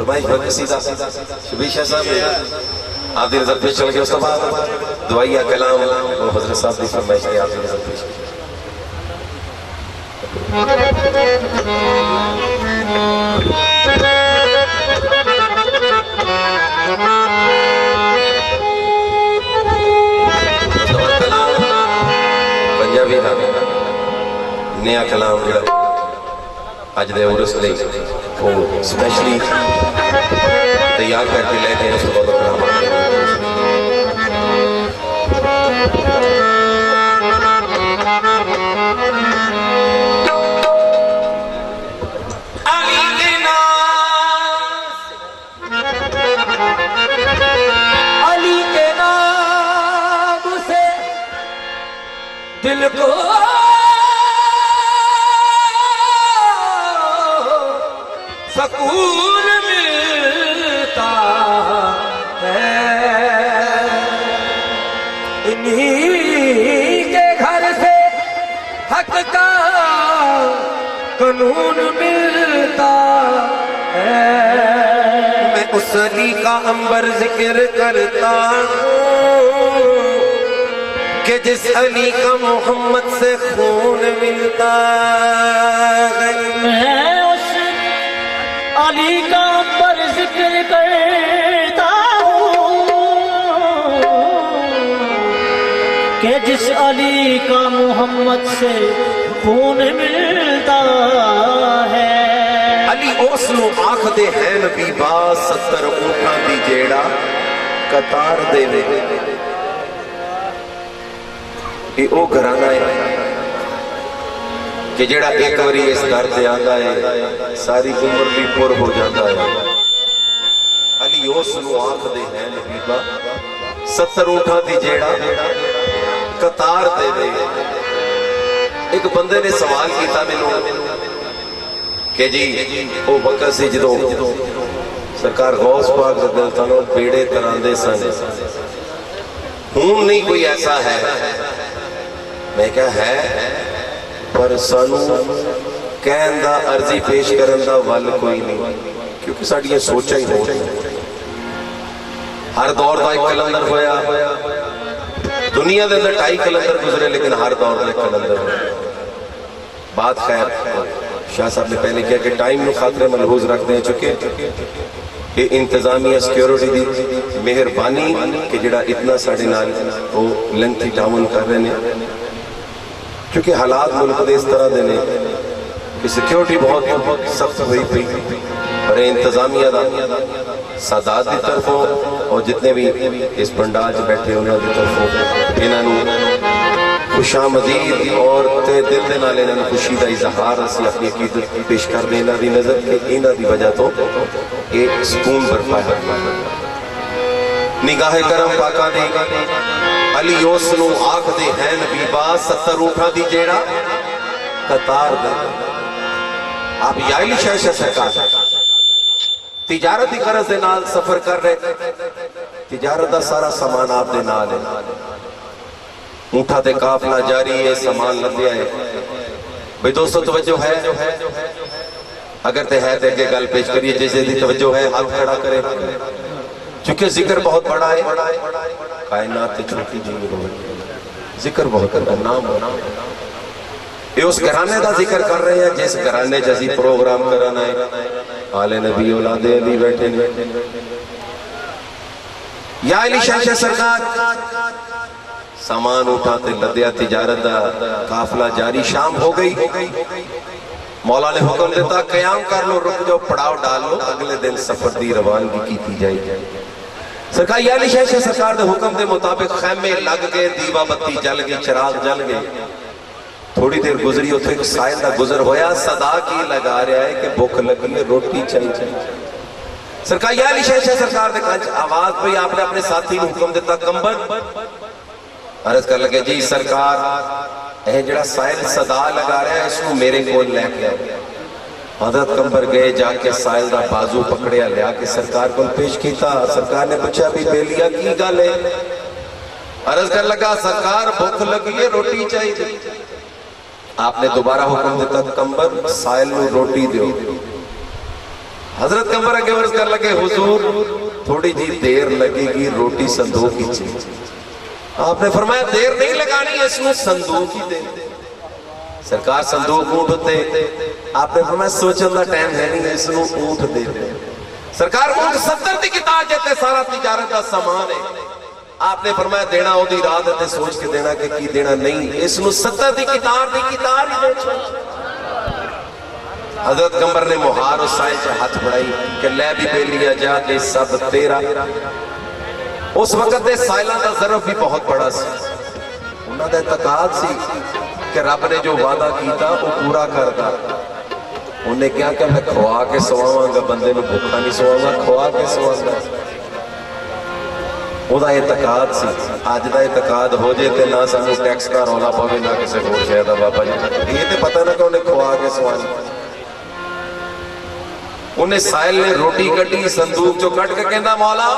फरमाइश बल्कि सीधा शबीशा साहब आप दी नजर पेश चल गए। उस बाद दुआइया कलाम और हजरत साहब की फरमाइश ने आप दी नजर पेश की। पंजाबी का नया कलाम जो अज दे उर्स लई स्पेशली तैयार करके लेके उस तो बाद कलाम अली के नाम से दिल को सकून मिलता है, इन्हीं के घर से हक का कानून मिलता है। मैं उस अली का अंबर जिक्र करता हूँ कि जिस अली का मोहम्मद से खून मिलता है। मैं उस अली का अंबर जिक्र करता हूँ कि जिस अली का मोहम्मद से खून मिलता है। अली ओसलो आख दे है नबी बा 70 ऊंटां दी जेड़ा कतार देवे। ये ओ घराना है कि जेड़ा एक बारी इस घर ते आंदा है सारी उम्र भी पुर हो जाता है। अली ओसलो आख दे है नबी बा 70 ऊंटां दी जेड़ा कतार देवे। एक बंदे ने सवाल किया मैनू कि जी वो वक्त से जो सरकार गौस पाक रज़ियल्लाहु अन्हु बेड़े तरांदे सन, हुण नहीं कोई ऐसा है। मैं क्या है पर सानू कहन दा अर्जी पेश करन दा वल कोई नहीं, क्योंकि साडियां सोचां ही होण। हर दौर का एक कलंदर होया, दुनिया के अंदर 2.5 कलंदर गुजरे, लेकिन हर दौर का एक कलंदर होया। बात खैर शाह साहब ने पहले किया कि टाइम में खातरे मलहूज रखते हैं, चुके ये इंतजामिया सिक्योरिटी की मेहरबानी कि जड़ा इतना साढ़े नाल वो लेंथी टाउन कर रहे हैं, क्योंकि हालात मुल्क के इस तरह के ने कि सिक्योरिटी बहुत सख्त हुई पी। पर इंतजामिया का सादात की तरफों और जितने भी इस पंडाल च बैठे उन्होंने तरफों इन्होंने खुशामदीद और ते दिल दे नाल इन्होंने खुशी का इजहार असीं अपनी अकीदत पेश करते इन्हों की नज़र कि इन्हों की वजह तो एक सुकून बरपाया। निगाह करम पाका ने अली ओसनू आख दे है नबी बा 70 ऊंटां दी जेड़ा कतार दे। आप याली शाह सरकार तिजारत की गरज दे नाल सफर कर रहे, तिजारत का सारा सामान आप दे नाल है, ऊंठा ते काफला जारी है, सामान लद्या है। भाई दोस्तों तवज्जो है, अगर ते है तो अगे गल पेश करिए, जैसे दी तवज्जो है हाथ खड़ा करे, चूंकि जिक्र बहुत बड़ा है। कायनात ते छोटी जी जिक्र बहुत है, नाम ये उस घराने का जिक्र कर रहे हैं जिस घराने च असीं प्रोग्राम कराना है। आले नबी औलादे अली बैठे ने। या अली शाह सरकार सामान उठा ते लद्या, तिजारत दा काफला जारी, शाम हो गई। मौला ने हुक्म दिता कयाम कर लो, रुक जाओ, पड़ाव डाल लो, अगले दिन सफर की रवानगी की जाएगी। सरकार या अली शाह सरकार के हुक्म के मुताबिक खैमे लग गए, दीवा बत्ती जल गई, चिराग जल गए। थोड़ी देर गुजरी, उसे एक साहिल का गुजर होया, सदा की लगा रहा है कि भुख लगी है, रोटी चाहिए। सरकार या अली शाह सरकार ने आवाज पई, आपने अपने साथी को हुक्म दिता कंबल। अर्ज कर लगे जी सरकार यह जड़ा साहिल सदा लगा रहा है इसको मेरे को लैके आओ। हजरत कंबर गए, जाके साहिल का बाजू पकड़िया, लिया के सरकार को पेश किया। सरकार ने पूछा भी बेलिया की गल है? अर्ज कर लगा सरकार भुख लगी है, रोटी चाहिए। आपने दोबारा हुक्म दिता कंबर साहिल को रोटी दो। हजरत कमर अगे वर्ज कर लगे, हुजूर थोड़ी जी देर लगेगी, रोटी संदूक ही चाहिए। आपने फरमाया देर नहीं लगानी, इसमें संदूक ही दे। सरकार संदूक ऊंट उत्ते, आपने फरमाया सोचने का टाइम है नहीं, इसमें ऊंट दे। सरकार ऊंट 70 की किताब देते, सारा तिजारत का सामान है। आपने फरमाया देना ओदी रात है, सोच के देना कि की देना नहीं, इसमें 70 की किताब ही दे। हजरत कमर ने मुहार और साए च हाथ बढ़ाई कि लै भी बेलिया जा के सब तेरा। उस वक्त दे साइलां दा ज़रफ भी बहुत बड़ा सी, उन्हां दा इतकाद सी कि रब ने जो वादा कीता वो पूरा करदा। उन्हें क्या कि मैं खुआ के सवावांगा, बंदे नूं भुखा नहीं सवावांगा, खुआ के सवावांगा। ਉਹਦਾ ਇਤਕਾਦ ਸੀ। ਅੱਜ ਦਾ ਇਤਕਾਦ ਹੋ ਜੇ ਤੇ ਨਾ ਸਾਨੂੰ ਟੈਕਸ ਦਾ ਰੌਲਾ ਪਵੇ, ਨਾ ਕਿਸੇ ਹੋਰ ਸ਼ੈ ਦਾ। ਬਾਬਾ ਜੀ ਇਹ ਤੇ ਪਤਾ ਨਾ ਕਿ ਉਹਨੇ ਖਵਾ ਕੇ ਸਵਾਲ। ਉਹਨੇ ਸਾਇਲ ਨੇ ਰੋਟੀ ਕੱਢੀ, ਸੰਦੂਕ ਚੋਂ ਕੱਢ ਕੇ ਕਹਿੰਦਾ ਮੌਲਾ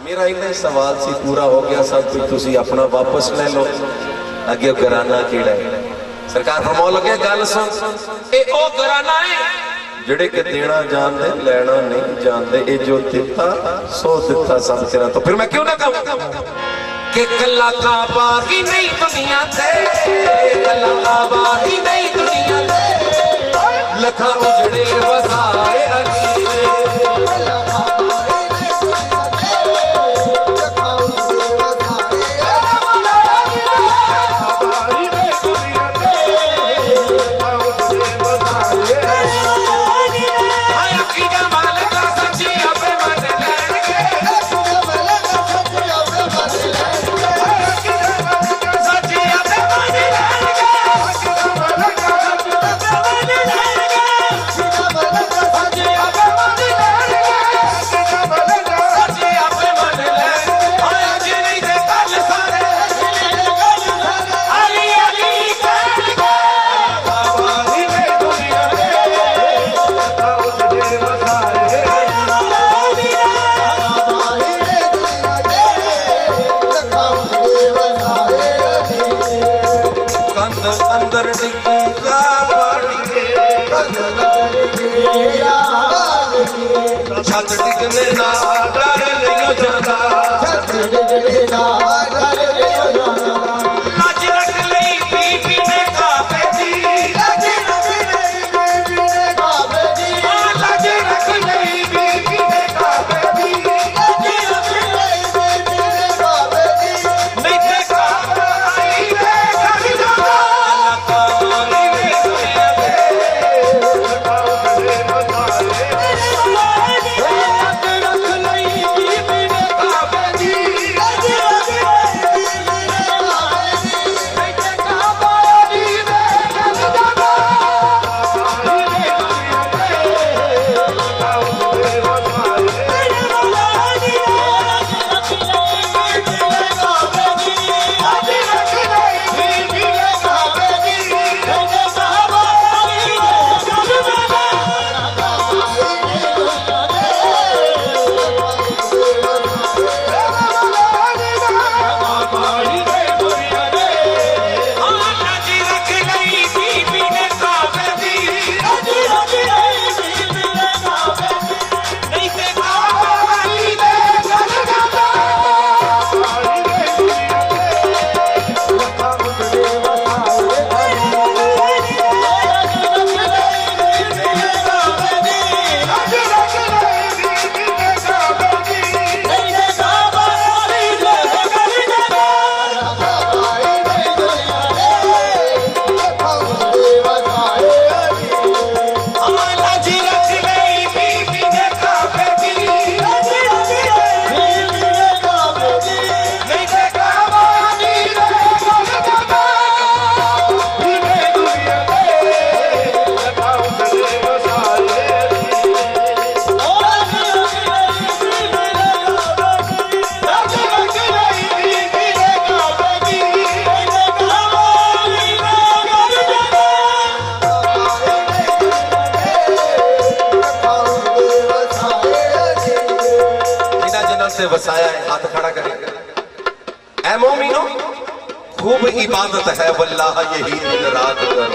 ਮੇਰਾ ਇੰਨਾ ਹੀ ਸਵਾਲ ਸੀ, ਪੂਰਾ ਹੋ ਗਿਆ ਸਭ ਕੁਝ, ਤੁਸੀਂ ਆਪਣਾ ਵਾਪਸ ਲੈ ਲਓ। ਅੱਗੇ ਘਰਾਨਾ ਕਿਹੜਾ ਹੈ? ਸਰਕਾਰ ਫਰਮਾਉਣ ਲੱਗੇ ਗੱਲ ਸੁਣ, ਇਹ ਉਹ ਘਰਾਨਾ ਹੈ ਜਿਹੜੇ ਕਿ देना जानते लेना नहीं जानते, ये जो दिता सो दिता सब तेरा। तो फिर मैं क्यों ना कहूं कि कल्ला काबा ही नहीं दुनिया से, कल्ला काबा ही नहीं दुनिया से, लखा उजड़े वसाए अली। छत टिकने ना डर नहीं जाता, लाज रख लई बीबी ने काबे दी, लाज रख लई बीबी ने काबे दी, लाज रख लई बीबी ने काबे दी, लाज रख लई बीबी ने काबे दी। नहीं ते काबा आई रे घर जाता, अल्लाह काली रे दुनिया दे लगाओ गले बताए। से वसाया है, हाथ खड़ा करें। ऐ मोमिनो खूब इबादत है वल्लाह यही दिन रात करो।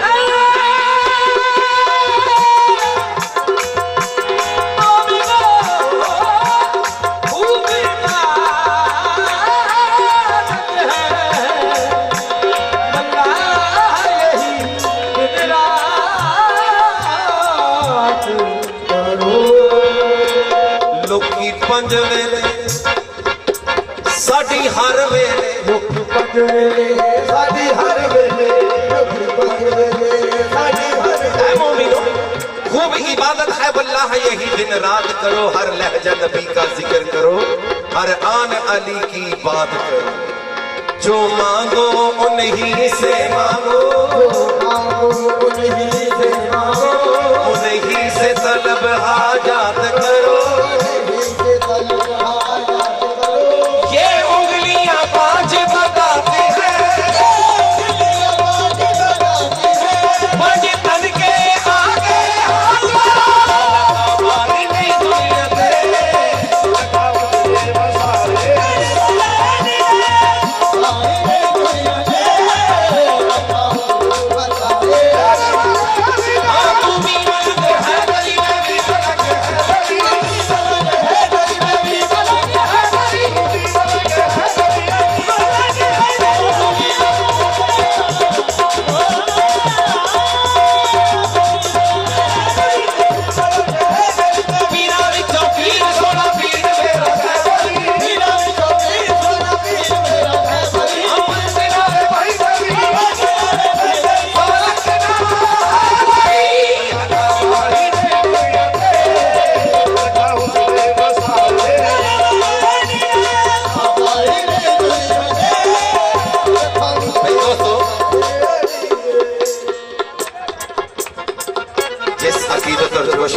दुखी पंजवे साडी हर वेले ऐ मोमिनो खूब इबादत है वल्लाह यही दिन रात करो, हर लहजा नबी का जिक्र करो, हर आन अली की बात करो, जो मांगो उन्हीं से मांगो, उन्हीं से तलब हाजात करो, ये उंगलियां पांच बताते हैं, पांच तन के आगे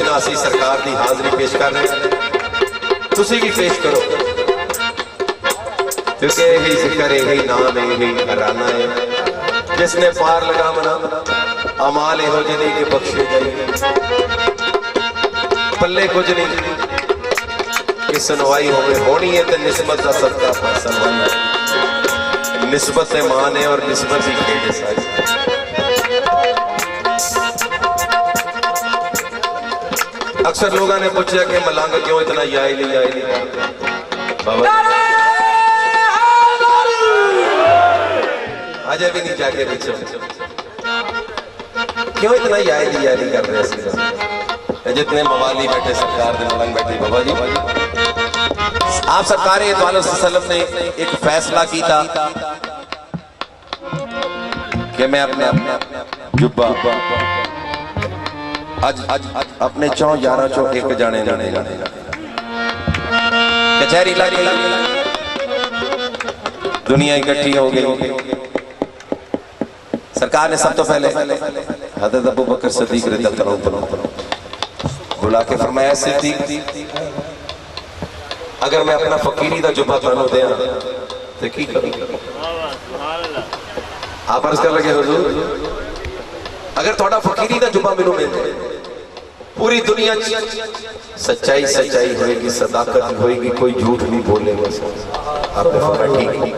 असी सरकार की हाजरी पेश कर रहे, तुसी भी पेश करो, क्योंकि यही जिक्र यही नाम है, यही घराना है जिसने पार लगा मना अमाल हो जिन्हें के बख्शे गए पल्ले कुछ नहीं कि सुनवाई होनी है तो निस्बत का सबका फैसला होना, निस्बत से मान है और निस्बत ही खेड़े सारी। अक्सर लोगों ने पूछा कि मलंग क्यों इतना याइली बाबा अजय भी नहीं जाके पीछे क्यों इतना याइली कर रहे हैं, जितने मवाली बैठे सरकार ने मलंग बैठी बाबा जी। आप सरकार ने एक फैसला किया कि मैं अपने जुब्बा आज अपने चौ यारा चो एक जाने कचहरी लगी, दुनिया इकट्ठी हो गई। सरकार ने सब तो पहले हज़रत अबू बकर सिद्दीक रज़ियल्लाहु अन्हु बुला के फरमाया, सिद्दीक अगर मैं अपना फकीरी का जुब्बा तुहानू दें तो की करूं? आप अर्ज कर लगे हुजूर अगर थोड़ा फकीरी का जुब्बा मैनू मिल जाए, पूरी दुनिया सच्चाई होगी, सदाकत होगी, कोई झूठ नहीं बोलेगा। आपने फरमाया ठीक।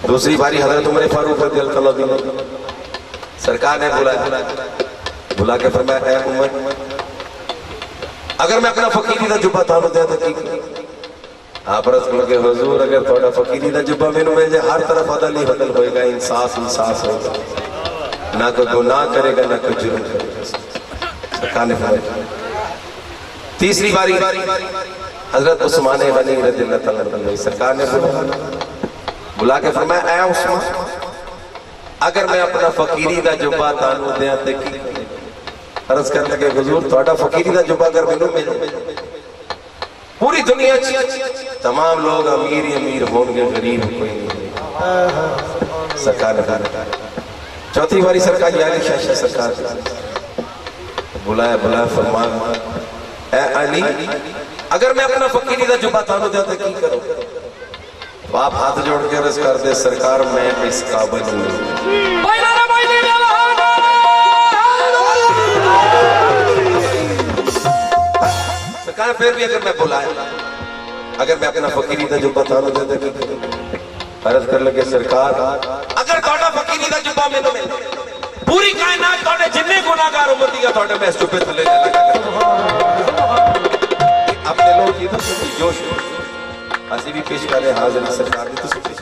दूसरी बारी हजरत उमर फारूक रज़ियल्लाहु अन्हु सरकार ने बुला के फरमाया, ऐ उमर अगर मैं अपना फकीरी का जुब्बा थानू दे तो ठीक। आप अर्ज लगे हुजूर अगर थोड़ा फकीरी का जुब्बा मैनू मिल जाए, हर तरफ अदल ही बदल होएगा, इंसाफ होगा, ना कोई गुनाह करेगा ना कोई जुर्म करेगा। तीसरी बारी हजरत उस्मान गनी रज़ियल्लाहु अन्हु सरकार ने बुला के फरमाया, ऐ उस्मान अगर मैं अपना फकीरी का जुब्बा तानू दें तो की? अर्ज कर लगे हुजूर थोड़ा फकीरी का जुब्बा अगर मैनू मिल जाए, पूरी दुनिया तमाम लोग अमीर ही अमीर होंगे, गरीब कोई नहीं। सरकार ने चौथी बारी सरकार शाह सरकार बुलाया फरमान, ऐ अली अगर मैं अपना फकीरी का जुब्बा थानू दे तो की करो? तो आप हाथ जोड़ के अर्ज कर दे, सरकार मैं इस काबिल हूं। सरकार फिर भी अगर मैं बुलाया, अगर मैं अपना फकीरी का जुब्बा थानू दे तो की करो? अर्ज कर लगे सरकार अगर थोड़ा फकीरी का जुब्बा मैनू मिल, पूरी कायनात थोड़े जिन्ने गुनाहगार उम्मती का थोड़े मैं चुप्पे थले अपने लोग की जोश ਅਸੀਂ भी पेश कर रहे हाजिर सरकार की ਤੁਸੀਂ पेश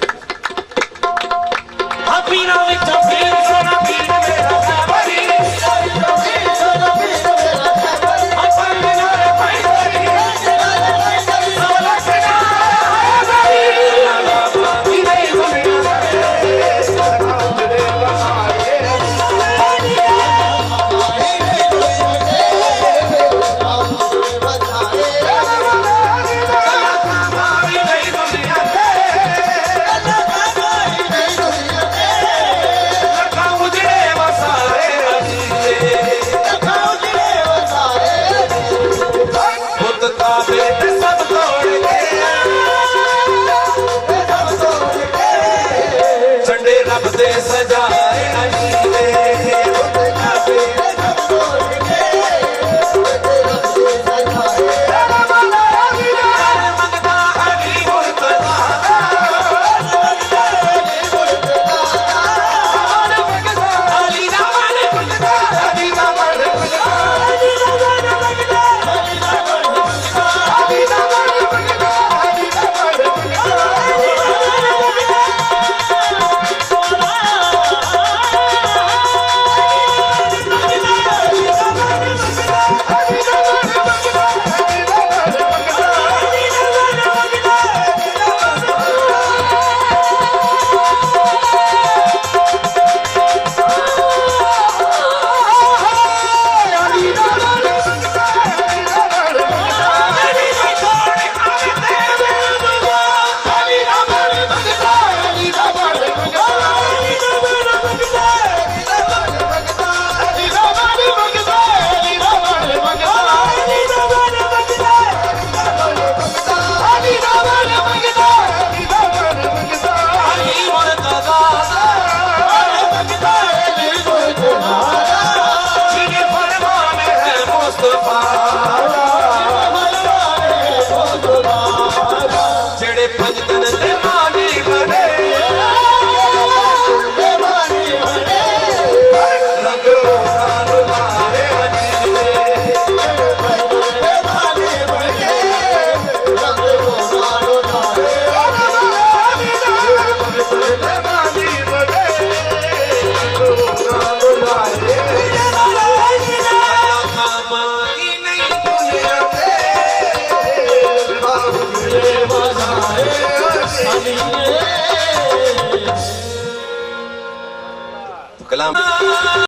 ਆਪੀਨਾ ਵਿੱਚ ਪੀਰ ਸੋਨਾ ਪੀਰ ਮੇਰਾ ਬੜੀ ਪੀਰ ਸੋਨਾ ਪੀਰ ਮੇਰਾ ਆਪਣੇ ਨਾਰੇ ਭਾਈ सलाम।